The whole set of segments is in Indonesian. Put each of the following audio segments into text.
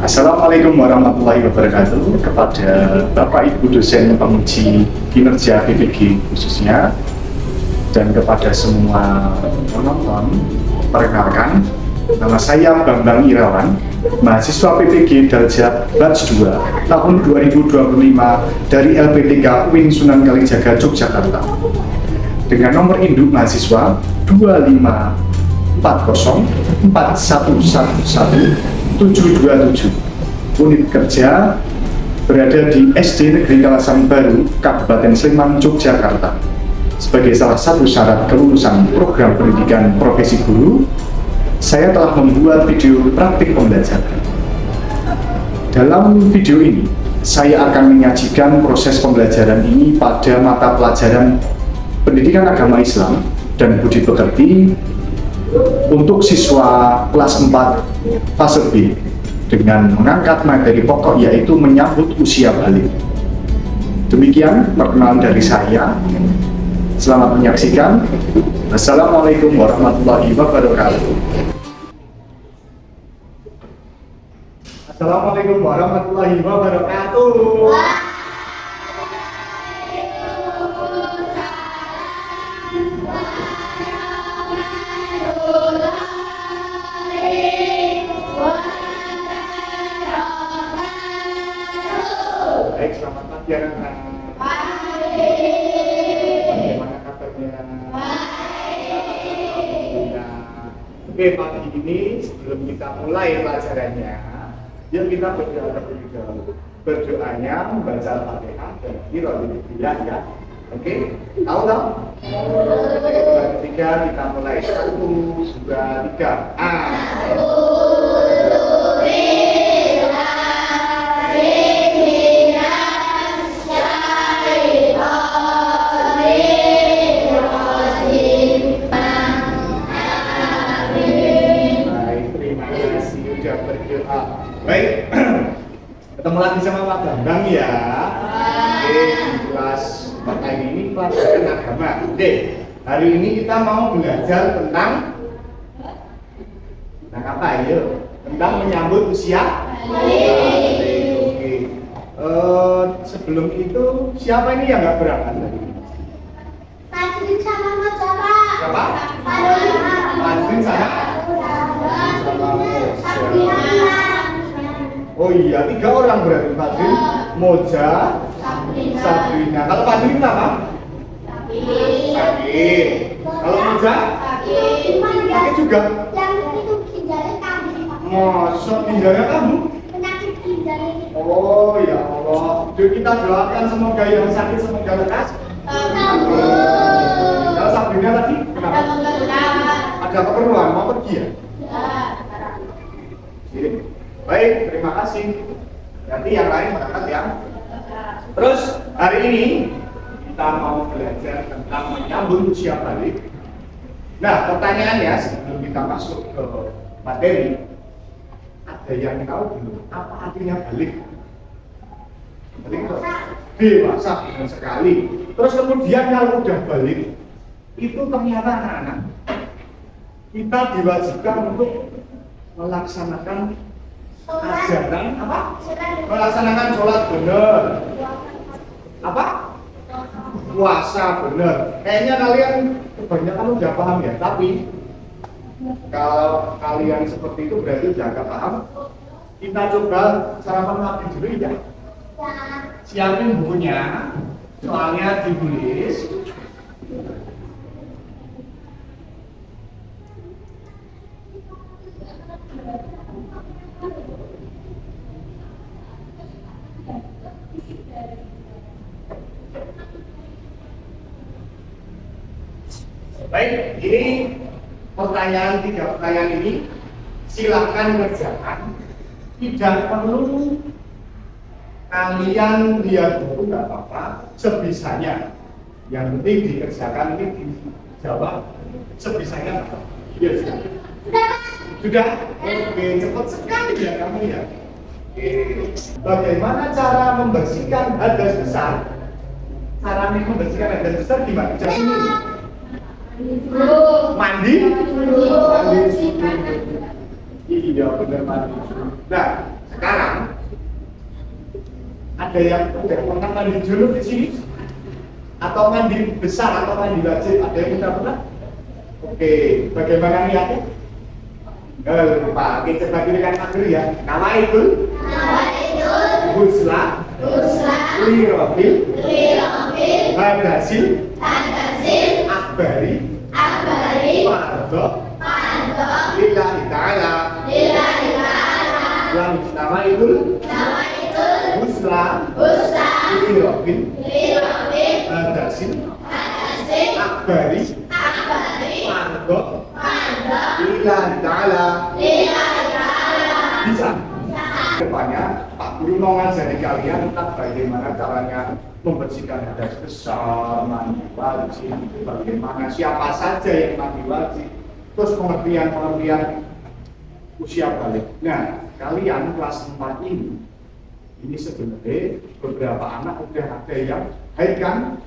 Assalamualaikum warahmatullahi wabarakatuh kepada Bapak Ibu dosen penguji kinerja PPG khususnya dan kepada semua penonton. Perkenalkan, nama saya Bambang Irawan, mahasiswa PPG Daljat Batch 2 tahun 2025 dari LPTK UIN Sunan Kalijaga Yogyakarta dengan nomor induk mahasiswa 25404111727. Unit kerja berada di SD Negeri Kalasan Baru, Kabupaten Sleman, Yogyakarta. Sebagai salah satu syarat kelulusan program pendidikan profesi guru, saya telah membuat video praktik pembelajaran. Dalam video ini, saya akan menyajikan proses pembelajaran ini pada mata pelajaran Pendidikan Agama Islam dan Budi Pekerti untuk siswa kelas 4 fase B dengan mengangkat materi pokok yaitu menyambut usia balik. Demikian perkenalan dari saya. Selamat menyaksikan. Assalamualaikum warahmatullahi wabarakatuh. Assalamualaikum warahmatullahi wabarakatuh. Baik, selamat pagi anak-anak. Bagaimana kabarnya? Alhamdulillah. Oke, pagi ini sebelum kita mulai pelajarannya, yuk kita berdoa terlebih dahulu. Berdoanya membaca Al-Fatihah dan Qira'ah ya. Oke, tahu tak? Ketiga kita mulai 1, 2, 3. Baik, ketemu lagi sama Pak Bambang ya. Oke, di kelas kali ini pelajaran agama. Oke, hari ini kita mau belajar tentang apa ya? Tentang menyambut usia balik. Oke, sebelum itu siapa ini yang nggak berangkat tadi? Fadrin sama Mojaba. Siapa? Fadrin sama Oh iya, 3 orang berarti. Fadrin, Moja, Sabrina. Kalau Fadrin apa? Sakit. Kalau Moja? Sakit juga. Yang itu ginjalnya kambing. Masa ginjalnya kamu? Penyakit ginjalnya itu. Oh ya Allah. Yuk kita doakan semoga yang sakit semoga lekas. Kalau Sabrina tadi kenapa? Ada keperluan mau pergi ya? Baik, terima kasih. Nanti yang lain berangkat ya. Terus hari ini kita mau belajar tentang menyambut usia balik. Nah, pertanyaannya sebelum kita masuk ke materi, ada yang tahu belum apa artinya balik? Balik itu dewasa benar sekali. Terus kemudian kalau udah balik, itu ternyata anak-anak kita diwajibkan untuk melaksanakan ajaran apa? Melaksanakan sholat benar. Apa? Puasa benar. Kayaknya kalian kebanyakan udah paham ya. Tapi kalau kalian seperti itu berarti udah agak paham. Kita coba sarapan pagi dulu ya. Siapin bukunya. Soalnya ditulis. Baik, ini pertanyaan 3 pertanyaan ini silakan kerjakan. Tidak perlu kalian lihat buku, nggak apa-apa, sebisanya. Yang penting dikerjakan, ini dijawab sebisanya. Yes. Sudah? Oke, cepat sekali ya kamu ya. Oke. Bagaimana cara membersihkan hadas besar? Cara membersihkan hadas besar gimana? Jadi ini. Mandi? Mandi. Iya benar mandi. Nah, Sekarang ada yang udah pernah mandi junub di sini? Atau mandi besar atau mandi wajib? Ada yang udah pernah? Oke, bagaimana niatnya? Lupa, kita bagi-bagikan akhir ya. Nama itu Husla Lirofil Hadasil Akbari Fardo Lillahi Ta'ala. Nama itu Husla Lirofil Hadasil Akbari Fardo Lillahi Ta'ala. Bisa. Depannya Pak Guru mau ngajari kalian tentang bagaimana caranya membersihkan hadas besar, mandi wajib, bagaimana siapa saja yang mandi wajib, terus pengertian usia balik. Nah, kalian kelas 4 ini sebenarnya beberapa anak udah ada yang haid kan,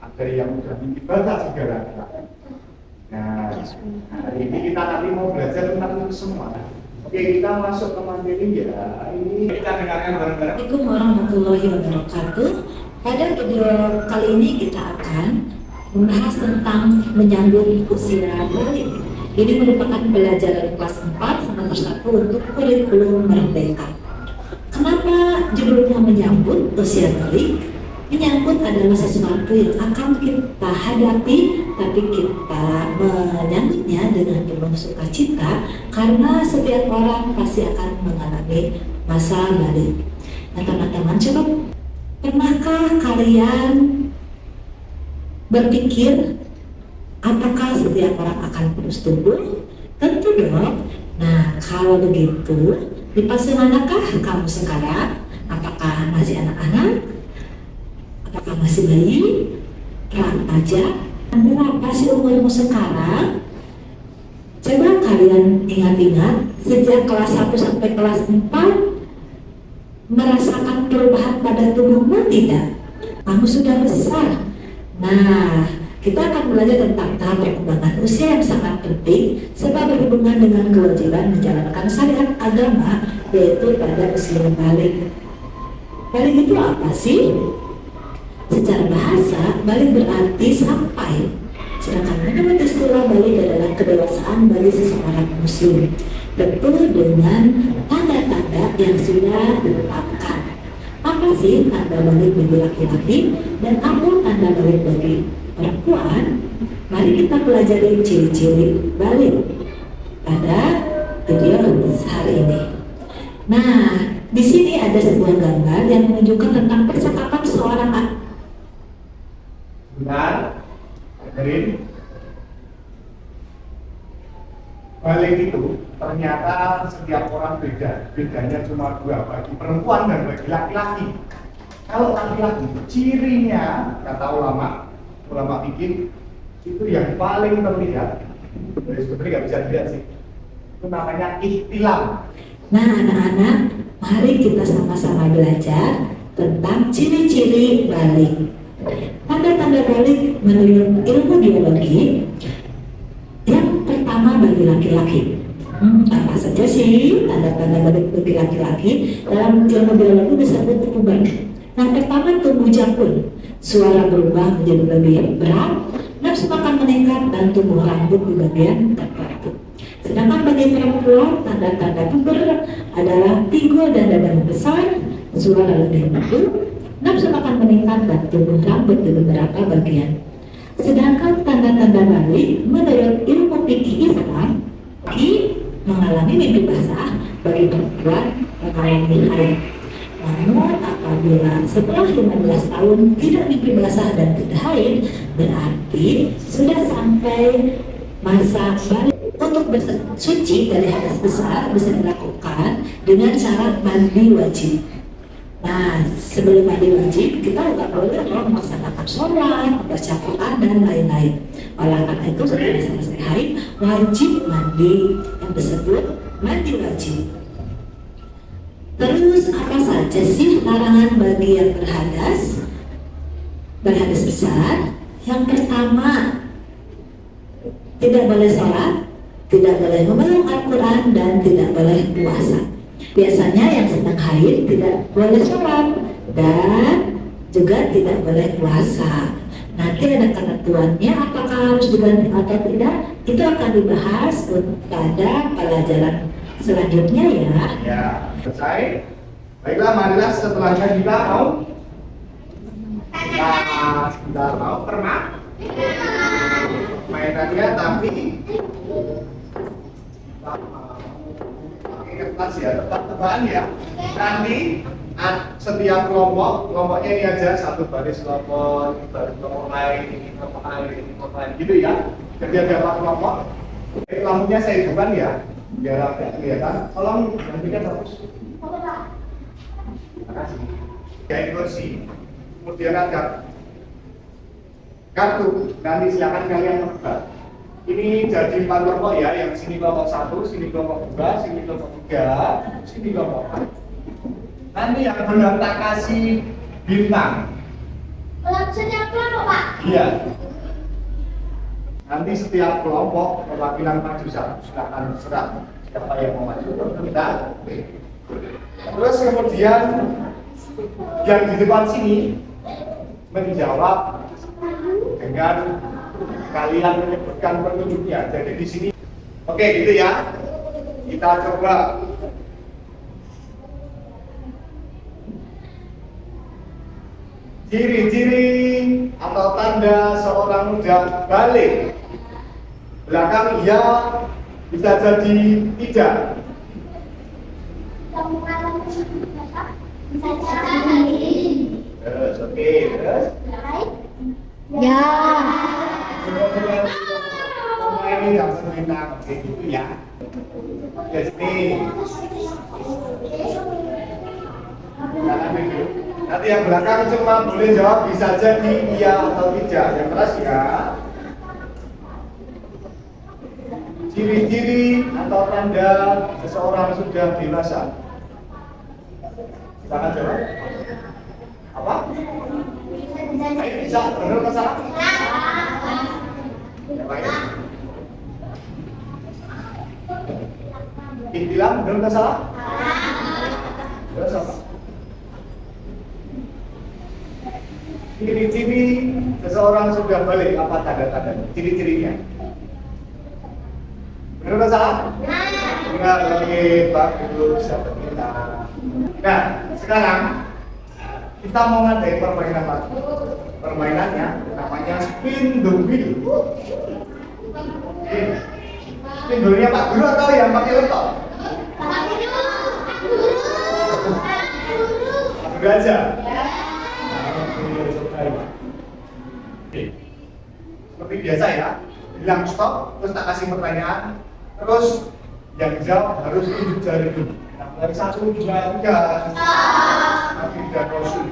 ada yang udah mimpi basah segala. Nah, hari ini kita nanti mau belajar tentang itu semua. Oke, kita masuk ke materi ya. Ini kita dengarkan bareng-bareng. Assalamualaikum warahmatullahi wabarakatuh. Pada video kali ini kita akan membahas tentang menyambut usia balik. Ini merupakan pelajaran kelas 4 semester 1 untuk kurikulum merdeka. Kenapa judulnya menyambut usia balik? Menyambut adalah sesuatu yang akan kita hadapi, tapi kita menyambutnya dengan penuh sukacita karena setiap orang pasti akan mengalami masa balik. Nah teman-teman, coba pernahkah kalian berpikir apakah setiap orang akan terus tumbuh? Tentu dong. Nah kalau begitu, di fase manakah kamu sekarang? Apakah masih anak-anak? Apakah masih bayi, remaja? Berapa sih umurmu sekarang? Coba kalian ingat-ingat sejak kelas 1 sampai kelas 4 merasakan perubahan pada tubuhmu tidak? Kamu sudah besar. Nah, kita akan belajar tentang tahap perkembangan usia yang sangat penting sebab berhubungan dengan kewajiban menjalankan syariat agama, yaitu pada usia balik. Balik itu apa sih? Secara bahasa, balik berarti sampai. Sedangkan menurut istilah balik adalah kedewasaan bagi seseorang muslim, tentu dengan tanda-tanda yang sudah ditetapkan. Apa sih tanda balik bagi laki-laki dan apa tanda balik bagi perempuan? Mari kita pelajari ciri-ciri balik pada video hari ini. Nah, di sini ada sebuah gambar yang menunjukkan tentang percakapan seorang Benar, dengerin. Balik itu ternyata setiap orang beda. Bedanya cuma 2, bagi perempuan dan bagi laki-laki. Kalau laki-laki, cirinya kata ulama fikih itu yang paling terlihat. Jadi sebenarnya nggak bisa dilihat sih. Itu namanya ihtilam. Nah anak-anak, mari kita sama-sama belajar tentang ciri-ciri balik. Tanda-tanda balik menurut ilmu biologi. Yang pertama bagi laki-laki. Apa saja sih tanda-tanda balik bagi laki-laki? Dalam ilmu biologi disebut puber. Yang pertama tumbuh jakun, suara berubah menjadi lebih berat, nafsu makan meningkat dan tumbuh rambut di bagian tertentu. Sedangkan bagi perempuan, tanda-tanda puber adalah pinggul dan dada besar, suara lebih merdu, nafsu makan meningkat dan tumbuh rambut di beberapa bagian. Sedangkan tanda-tanda balik menurut ilmu fikih Islam, mengalami mimpi basah, bagi perempuan mengalami haid. Namun apabila setelah 15 tahun tidak mimpi basah dan tidak haid, berarti sudah sampai masa balik. Untuk bersuci dari hadas besar bisa dilakukan dengan cara mandi wajib. Nah, sebelum mandi wajib, kita juga boleh melaksanakan sholat, baca Quran, dan lain-lain. Oleh karena itu, setelah selesai haid, wajib mandi yang disebut mandi wajib. Terus, apa saja sih larangan bagi yang berhadas besar? Yang pertama, tidak boleh sholat, tidak boleh memeluk Al-Quran, dan tidak boleh puasa. Biasanya yang sedang haid tidak boleh sholat dan juga tidak boleh puasa. Nanti ada ketentuannya apakah harus diganti atau tidak, itu akan dibahas pada pelajaran selanjutnya ya. Ya, selesai. Baiklah, marilah setelahnya kita mau mainannya, tapi pakai kertas ya, tebak-tebakan ya. Nanti setiap kelompoknya ini aja, satu baris kelompok, ini baris kelompok lain, ini kelompok lain, ini kelompok lain, gitu ya. Jadi ada 4 kelompok. Lampunya saya hidupkan ya, biar agak kelihatan. Tolong gantikan hapus. Terima kasih. Kayak kursi. Kemudian ada kartu. Nanti silakan kalian tebak. Ini jadi 4 kelompok ya. Yang sini kelompok 1, sini kelompok 2, sini kelompok 3, sini kelompok 4. Nanti yang benar tak kasih bintang. Setiap kelompok, Pak. Iya. Nanti setiap kelompok perwakilan maju satu. Silakan serah siapa yang mau maju. Kita. Terus kemudian yang di depan sini menjawab dengan kalian menyebutkan petunjuknya. Jadi di sini, oke gitu ya. Kita coba. Ciri-ciri atau tanda seorang muda balik. Belakang iya, bisa jadi tidak. Bisa jadi. Terus, oke, terus. Ya. Semua ini yang semenang, kayak gitu ya. Oke, sini. Kanan dulu. Nanti yang belakang cuma boleh jawab bisa jadi iya atau tidak. Yang keras ya. Ciri-ciri atau tanda seseorang sudah dewasa. Silakan jawab. Apa? Ayo bisa, benar atau salah? Yang lain? Bilang benar atau salah? Terus apa? Ciri-ciri seseorang sudah balik, apa tanda-tanda? Ciri-cirinya? Benar atau salah? Benar, oke, bagus, sahabat kita. Nah, sekarang kita mau ngadain permainan lagi. Permainannya namanya spin the wheel. Spin the wheel-nya Pak Guru atau yang pakai laptop? Pak Guru aja. Oke. Seperti biasa ya, bilang stop, terus tak kasih pertanyaan, terus yang jawab harus tunjuk jari dulu. Nah, dari 1, 2, 3. Nabi dan Rasul.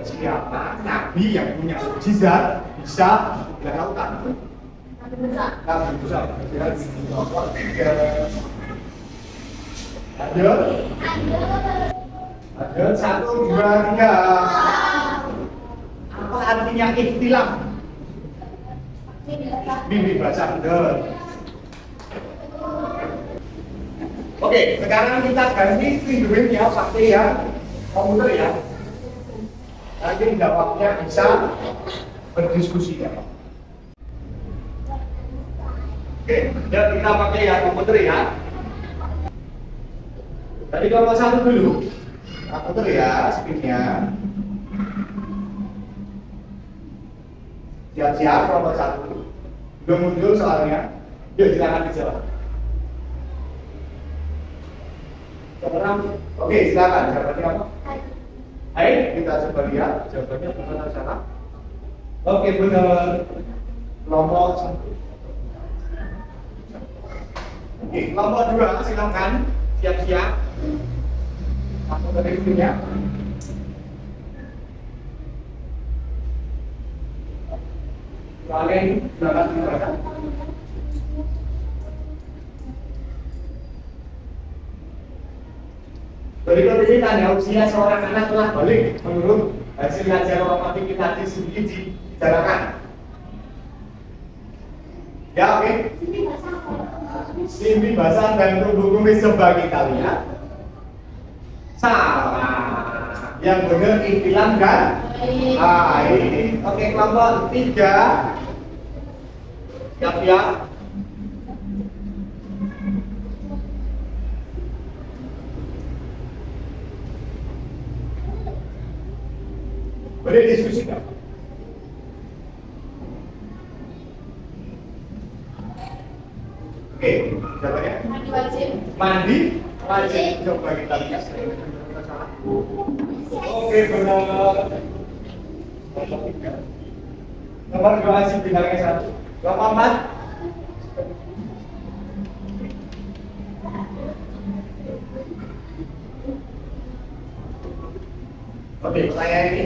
Siapa Nabi yang punya mukjizat bisa dilakukan? Nabi Musa. Lanjut. Lanjut 1, 2, 3. Apa artinya ikhtilaf? Mimpi bahasa benar. Oke, sekarang kita ganti pinduinnya pakai yang komputer ya. Nanti jawabnya bisa berdiskusi ya. Oke, ya kita pakai yang komputer ya. Tadi kelompok 1 dulu. Komputer ya, spinnya. Siap-siap kelompok 1. Belum muncul soalnya. Yuk silakan dijawab. Oke, silakan. Jawabannya apa? Hai, kita coba lihat. Jawabannya benar atau salah? Oke, benar. Kelompok 1. Oke, kelompok 2 silakan. Siap-siap. Masuk ke titiknya. Kalian berangkat di mana? Berikut ini tanda usia seorang anak telah balik menurut hasil kajian matematik kita di sini dibicarakan. Ya, oke. Simpi basah dan tubuh kumis coba kita lihat. Salah. Yang benar intilan dan baik. Oke, kelompok 3. Siap ya. Boleh diskusi nggak? Oke, jawabannya Mandi wajib. mandi wajib. Coba kita lihat. Oke, benar. Nomor 3. Nomor 2 sih bintangnya 1. Nomor 4. Oke, pertanyaan ini.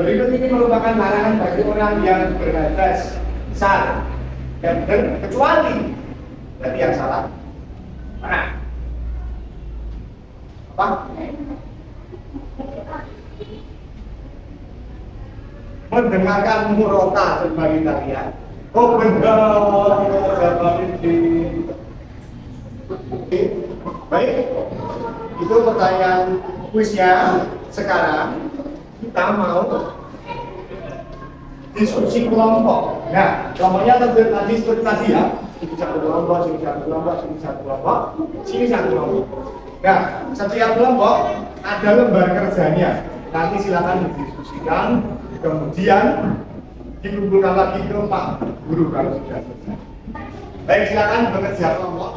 Berikut ini merupakan larangan bagi orang yang berhadas besar dan kecuali. Berarti yang salah mana? Apa? Mendengarkan murota sebagai tarian. Oh benar, jawaban ini. Baik, itu pertanyaan kuisnya. Sekarang kita mau diskusi kelompok. Nah, kelompoknya tadi seperti tadi ya. Sini satu kelompok, sini satu kelompok, sini satu kelompok, sini satu kelompok. Nah, setiap kelompok ada lembar kerjanya. Nanti silakan didiskusikan, kemudian dikumpulkan lagi ke Pak Guru kalau sudah selesai. Baik, silakan bekerja kelompok.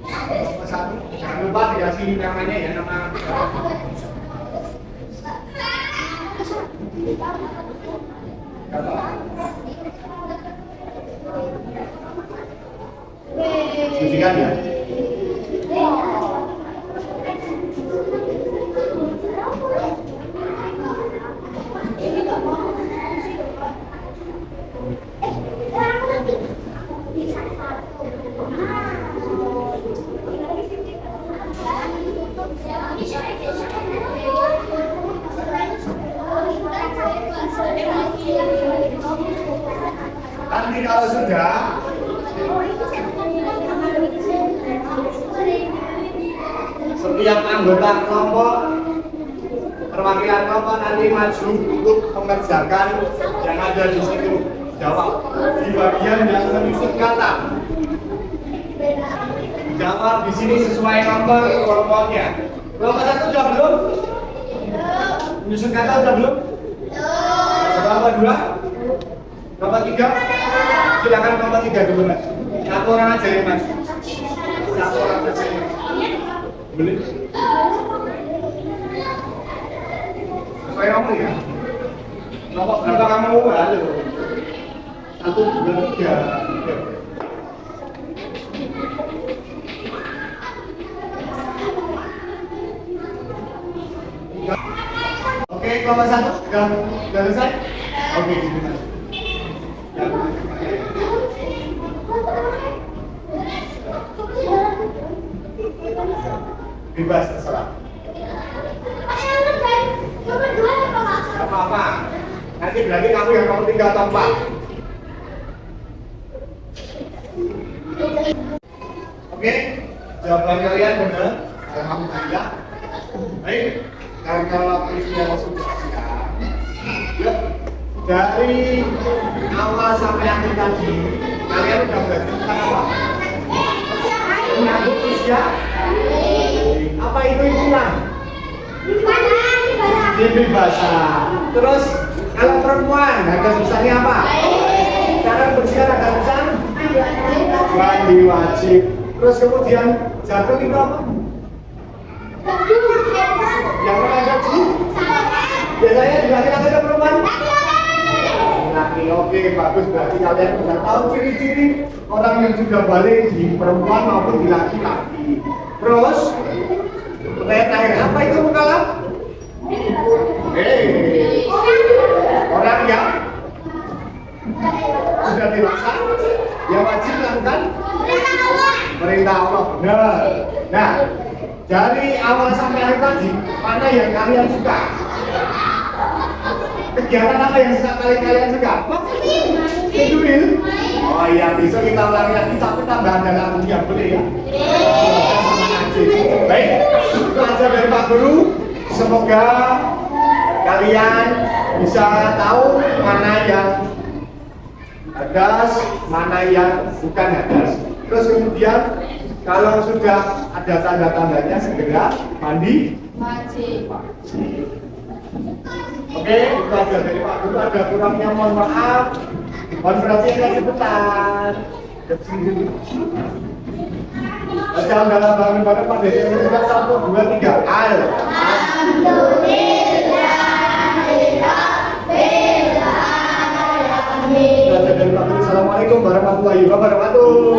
Kelompok 1, jangan lupa dikasih namanya ya, nama. Diskusikan ya. Nanti kalau sudah setiap anggota kelompok perwakilan kelompok nanti maju untuk mengerjakan yang ada di situ, jawab di bagian yang menyusun kata. Jawab di sini sesuai nomor kelompoknya. Kelompok 1 sudah belum? Menyusun kata sudah belum? Kelompok 2? Kelompok 3? Silakan kelompok 3 dulu mas. Satu orang aja ya mas. Satu orang aja. Boleh? Sesuai nomor ya. Kelompok berapa kamu? Halo. 1, 2, 3. Oke, kelompok 1 sudah selesai? Oke, gitu mas. Bebas terserah. Apa-apa. Nanti berarti kamu yang nomor 3 atau 4. Oke, jawaban kalian benar. Alhamdulillah. Baik, karena waktunya sudah siap. Yuk, dari awal sampai akhir tadi, kalian udah belajar tentang apa? Menyambut usia. Apa itu istilah? Mimpi basah. Terus kalau perempuan harga besarnya apa? Cara bersiar harga besar? Mandi wajib. Terus kemudian jatuh itu apa? Yang pernah jadi? Biasanya di laki-laki atau perempuan? Laki. Oke, bagus. Berarti kalian sudah tahu ciri-ciri orang yang sudah balik di perempuan maupun di laki-laki. Terus pertanyaan terakhir, apa itu mukallaf? Orang yang sudah dewasa, yang wajib melakukan perintah Allah. Benar. Nah, dari awal sampai akhir tadi, mana yang kalian suka? Kegiatan apa yang kalian suka? Tidurin. Oh iya, besok kita ulangi lagi, tapi tambah ada lagu yang boleh ya. Baik, itu aja dari Pak Pak Guru, semoga kalian bisa tahu mana yang hadas, mana yang bukan hadas. Terus kemudian kalau sudah ada tanda-tandanya segera mandi wajib. Oke, itu aja dari Pak Guru. Ada kurangnya mohon maaf. Mohon perhatian cepetan. Jangan dalam bangun Pak Dede. Kita 1, 2, 3. Assalamualaikum warahmatullahi wabarakatuh.